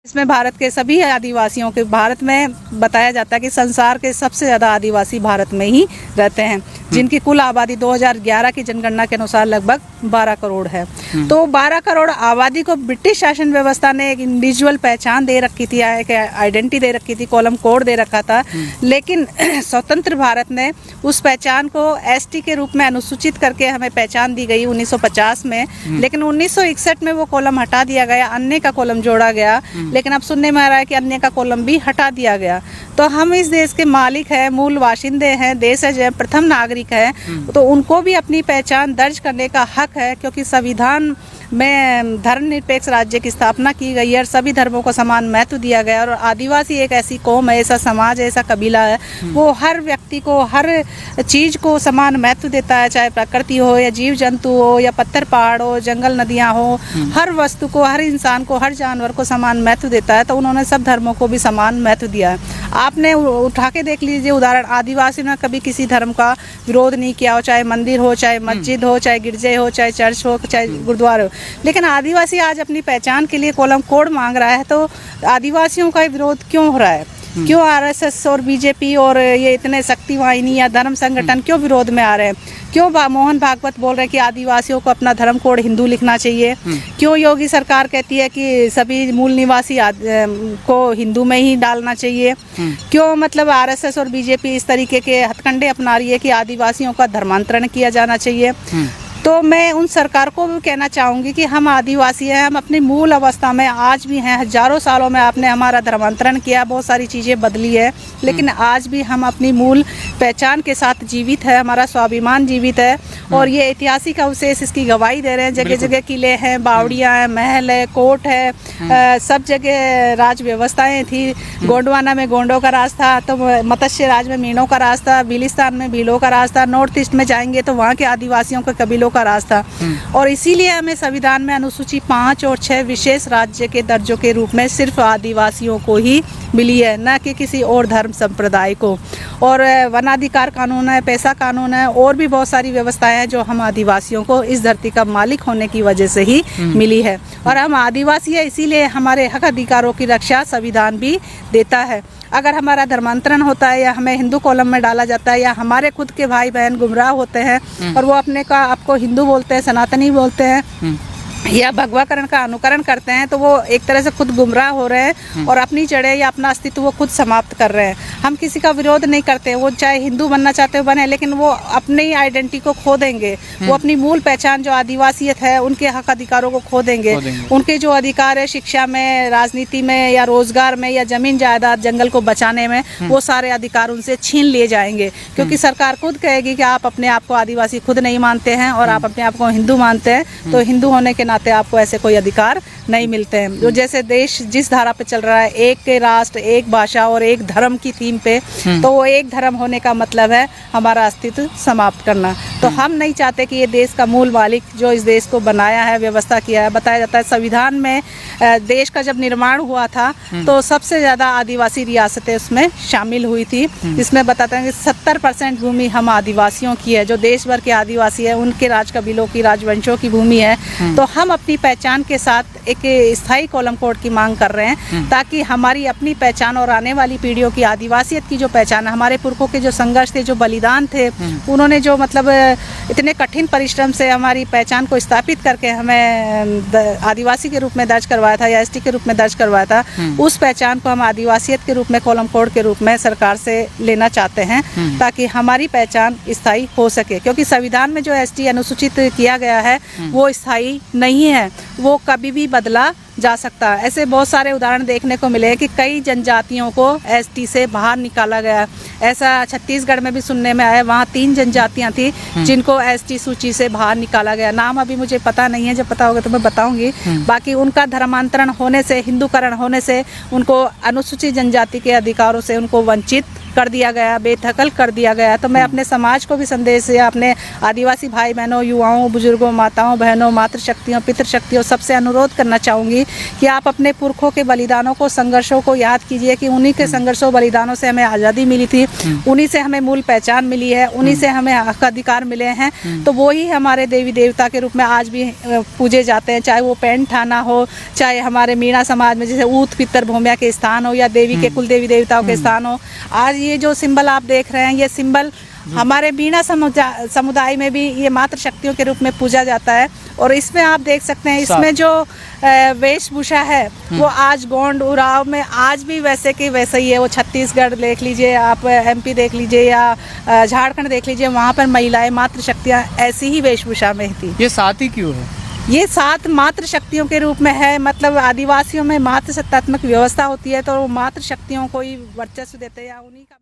इसमें भारत के सभी आदिवासियों के, भारत में बताया जाता है कि संसार के सबसे ज़्यादा आदिवासी भारत में ही रहते हैं, जिनकी कुल आबादी 2011 की जनगणना के अनुसार लगभग 12 करोड़ है। तो 12 करोड़ आबादी को ब्रिटिश शासन व्यवस्था ने एक इंडिविजुअल पहचान दे रखी थी, एक आइडेंटिटी दे रखी थी, कॉलम कोड दे रखा था। लेकिन स्वतंत्र भारत ने उस पहचान को एसटी के रूप में अनुसूचित करके हमें पहचान दी गई 1950 में। लेकिन 1961 में वो कॉलम हटा दिया गया, अन्य का कॉलम जोड़ा गया। लेकिन अब सुनने में आ रहा है कि अन्य का कॉलम भी हटा दिया गया। तो हम इस देश के मालिक हैं, मूल बाशिंदे हैं, देश है, प्रथम नागरिक है, तो उनको भी अपनी पहचान दर्ज करने का हक है, क्योंकि संविधान में धर्मनिरपेक्ष राज्य की स्थापना की गई है और सभी धर्मों को समान महत्व दिया गया। और आदिवासी एक ऐसी कौम है, ऐसा समाज है, ऐसा कबीला है, वो हर व्यक्ति को, हर चीज़ को समान महत्व देता है, चाहे प्रकृति हो या जीव जंतु हो या पत्थर पहाड़ हो, जंगल नदियाँ हो, हर वस्तु को, हर इंसान को, हर जानवर को समान महत्व देता है। तो उन्होंने सब धर्मों को भी समान महत्व दिया है। आपने उठा के देख लीजिए उदाहरण, आदिवासी ने कभी किसी धर्म का विरोध नहीं किया हो, चाहे मंदिर हो, चाहे मस्जिद हो, चाहे गिरजे हो, चाहे चर्च हो, चाहे गुरुद्वारे हो। लेकिन आदिवासी आज अपनी पहचान के लिए कॉलम कोड मांग रहा है, तो आदिवासियों का विरोध क्यों हो रहा है? क्यों आरएसएस और बीजेपी और ये इतने शक्तिवाहिनी या धर्म संगठन क्यों विरोध में आ रहे हैं? क्यों मोहन भागवत बोल रहे हैं कि आदिवासियों को अपना धर्म कोड हिंदू लिखना चाहिए? क्यों योगी सरकार कहती है कि सभी मूल निवासी को हिंदू में ही डालना चाहिए? क्यों मतलब आरएसएस और बीजेपी इस तरीके के हथकंडे अपना रही है कि आदिवासियों का धर्मांतरण किया जाना चाहिए? तो मैं उन सरकार को भी कहना चाहूँगी कि हम आदिवासी हैं, हम अपनी मूल अवस्था में आज भी हैं। हजारों सालों में आपने हमारा धर्मांतरण किया, बहुत सारी चीज़ें बदली है, लेकिन आज भी हम अपनी मूल पहचान के साथ जीवित है, हमारा स्वाभिमान जीवित है। और ये ऐतिहासिक अवशेष इसकी गवाही दे रहे हैं। जगह जगह किले हैं, बावड़ियाँ हैं, महल है, कोर्ट है, सब जगह राज व्यवस्थाएँ थी। गोंडवाना में गोंडों का राज था, तो मत्स्य राज में मीनों का राज था, बिलिस्तान में भीलों का राज था, नॉर्थ ईस्ट में जाएंगे तो वहाँ के आदिवासियों के कबीलों का राज था। और इसीलिए हमें संविधान में अनुसूची 5 और 6 विशेष राज्य के दर्जों के रूप में सिर्फ आदिवासियों को ही मिली है, न कि किसी और धर्म संप्रदाय को। और वनाधिकार कानून है, पैसा कानून है, और भी बहुत सारी व्यवस्थाएं हैं जो हम आदिवासियों को इस धरती का मालिक होने की वजह से ही मिली है। और हम आदिवासी है, इसीलिए हमारे हक अधिकारों की रक्षा संविधान भी देता है। अगर हमारा धर्मांतरण होता है या हमें हिंदू कॉलम में डाला जाता है, या हमारे खुद के भाई बहन गुमराह होते हैं और वो अपने का आपको हिंदू बोलते हैं, सनातनी बोलते हैं, या भगवाकरण का अनुकरण करते हैं, तो वो एक तरह से खुद गुमराह हो रहे हैं और अपनी जड़ें या अपना अस्तित्व वो खुद समाप्त कर रहे हैं। हम किसी का विरोध नहीं करते, वो चाहे हिंदू बनना चाहते हो बने, लेकिन वो अपनी आइडेंटिटी को खो देंगे, वो अपनी मूल पहचान जो आदिवासियत है, उनके हक अधिकारों को खो देंगे। उनके जो अधिकार है शिक्षा में, राजनीति में, या रोजगार में, या जमीन जायदाद, जंगल को बचाने में, वो सारे अधिकार उनसे छीन लिए जाएंगे। क्योंकि सरकार खुद कहेगी कि आप अपने आप को आदिवासी खुद नहीं मानते हैं और आप अपने आप को हिंदू मानते हैं, तो हिंदू होने के नाते आपको ऐसे कोई अधिकार नहीं मिलते हैं। जो जैसे देश जिस धारा पे चल रहा है, एक के राष्ट्र, एक भाषा और एक धर्म की थीम पे, तो वो एक धर्म होने का मतलब है हमारा अस्तित्व समाप्त करना। तो हम नहीं चाहते कि ये देश का मूल मालिक जो इस देश को बनाया है, व्यवस्था किया है, बताया जाता है संविधान में देश का जब निर्माण हुआ था तो सबसे ज़्यादा आदिवासी रियासतें उसमें शामिल हुई थी। इसमें बताते हैं कि 70% भूमि हम आदिवासियों की है, जो देश भर के आदिवासी है उनके राज कबीलों की, राजवंशों की भूमि है। तो हम अपनी पहचान के साथ एक स्थायी कॉलम कोड की मांग कर रहे हैं, ताकि हमारी अपनी पहचान और आने वाली पीढ़ियों की आदिवासियत की जो पहचान है, हमारे पुरखों के जो संघर्ष थे, जो बलिदान थे, उन्होंने जो मतलब इतने कठिन परिश्रम से हमारी पहचान को स्थापित करके हमें आदिवासी के रूप में दर्ज करवाया था या एसटी के रूप में दर्ज करवाया था, उस पहचान को हम आदिवासियत के रूप में, कॉलम कोड के रूप में सरकार से लेना चाहते हैं, ताकि हमारी पहचान स्थायी हो सके। क्योंकि संविधान में जो एसटी अनुसूचित किया गया है वो स्थायी नहीं है, वो कभी भी बदला जा सकता है। ऐसे बहुत सारे उदाहरण देखने को मिले कि कई जनजातियों को एसटी से बाहर निकाला गया। ऐसा छत्तीसगढ़ में भी सुनने में आया, वहाँ 3 जनजातियाँ थी जिनको एसटी सूची से बाहर निकाला गया। नाम अभी मुझे पता नहीं है, जब पता होगा तो मैं बताऊंगी। बाकी उनका धर्मांतरण होने से, हिंदूकरण होने से, उनको अनुसूचित जनजाति के अधिकारों से उनको वंचित कर दिया गया, बेदखल कर दिया गया। तो मैं अपने समाज को भी संदेश या अपने आदिवासी भाई बहनों, युवाओं, बुजुर्गों, माताओं, बहनों, मातृशक्तियों, पितृशक्तियों सबसे अनुरोध करना चाहूँगी कि आप अपने पुरखों के बलिदानों को, संघर्षों को याद कीजिए कि उन्हीं के संघर्षों बलिदानों से हमें आज़ादी मिली थी, उन्हीं से हमें मूल पहचान मिली है, उन्हीं से हमें हक अधिकार मिले हैं। तो वो ही हमारे देवी देवता के रूप में आज भी पूजे जाते हैं, चाहे वो पेंट थाना हो, चाहे हमारे मीणा समाज में जैसे ऊत पितर भूमिया के स्थान हो, या देवी के कुल देवी देवताओं के स्थान हो। आज ये जो सिंबल आप देख रहे हैं, ये सिंबल हमारे बीना समुदाय में भी ये मातृशक्तियों के रूप में पूजा जाता है। और इसमें आप देख सकते हैं, इसमें जो वेशभूषा है वो आज गोंड उरांव में आज भी वैसे की वैसे ही है। वो छत्तीसगढ़ देख लीजिए, आप MP देख लीजिए, या झारखंड देख लीजिए, वहाँ पर महिलाएं मातृशक्तियाँ ऐसी ही वेशभूषा में थी। ये साथ ही क्यों है? ये 7 मातृशक्तियों के रूप में है। मतलब आदिवासियों में मातृसत्तात्मक व्यवस्था होती है, तो मातृशक्तियों को ही वर्चस्व देते हैं या उन्हीं का